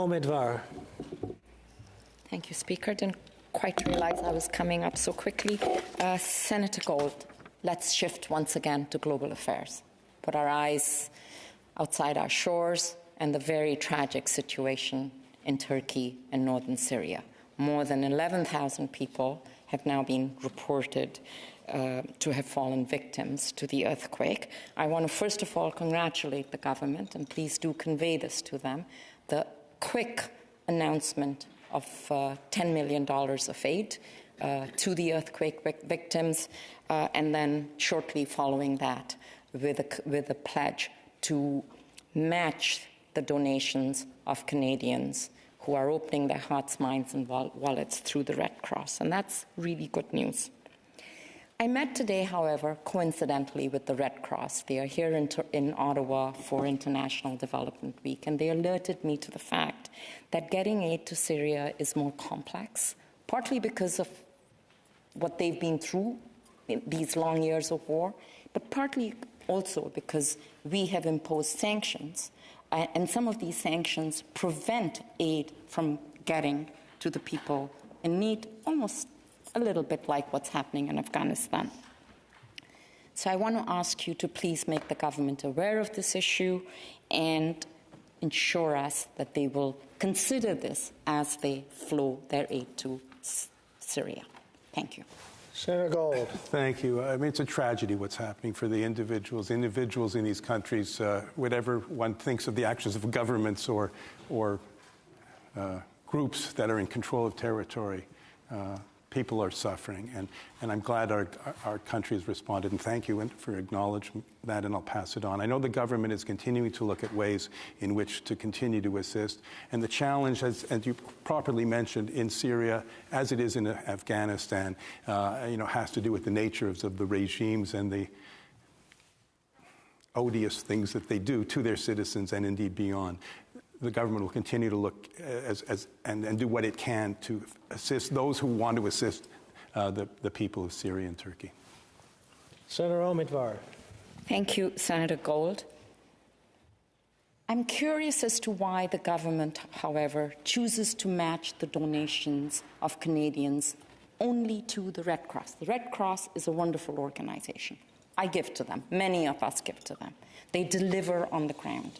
Omidvar. Thank you, Speaker. Didn't quite realize I was coming up so quickly. Senator Gold, let's shift once again to global affairs. Put our eyes outside our shores and the very tragic situation in Turkey and northern Syria. More than 11,000 people have now been reported to have fallen victims to the earthquake. I want to first of all congratulate the government, and please do convey this to them, the quick announcement of $10 million of aid to the earthquake victims, and then shortly following that with a pledge to match the donations of Canadians who are opening their hearts, minds and wallets through the Red Cross. And that's really good news. I met today, however, coincidentally with the Red Cross. They are here in Ottawa for International Development Week, and they alerted me to the fact that getting aid to Syria is more complex, partly because of what they've been through in these long years of war, but partly also because we have imposed sanctions, and some of these sanctions prevent aid from getting to the people in need, almost a little bit like what's happening in Afghanistan. So I want to ask you to please make the government aware of this issue and ensure us that they will consider this as they flow their aid to Syria. Thank you. Senator Gold. Thank you. I mean, it's a tragedy what's happening for the individuals in these countries, whatever one thinks of the actions of governments or groups that are in control of territory. People are suffering, and I'm glad our country has responded, and thank you for acknowledging that, and I'll pass it on. I know the government is continuing to look at ways in which to continue to assist, and the challenge, as you properly mentioned, in Syria, as it is in Afghanistan, has to do with the nature of the regimes and the odious things that they do to their citizens and indeed beyond. The government will continue to look and do what it can to assist those who want to assist the people of Syria and Turkey. Senator Omidvar. Thank you, Senator Gold. I'm curious as to why the government, however, chooses to match the donations of Canadians only to the Red Cross. The Red Cross is a wonderful organization. I give to them. Many of us give to them. They deliver on the ground.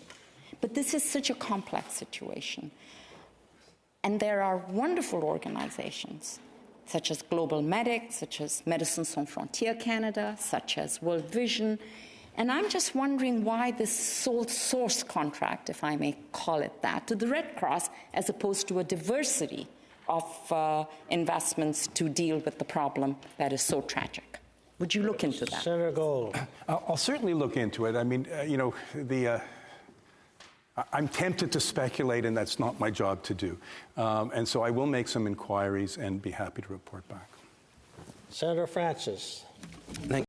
But this is such a complex situation. And there are wonderful organizations, such as Global Medic, such as Médecins Sans Frontières Canada, such as World Vision. And I'm just wondering why this sole source contract, if I may call it that, to the Red Cross, as opposed to a diversity of investments to deal with the problem that is so tragic. Would you look into that? Senator Gold. I'll certainly look into it. I mean, I'm tempted to speculate, and that's not my job to do. And so I will make some inquiries and be happy to report back. Senator Francis. Thank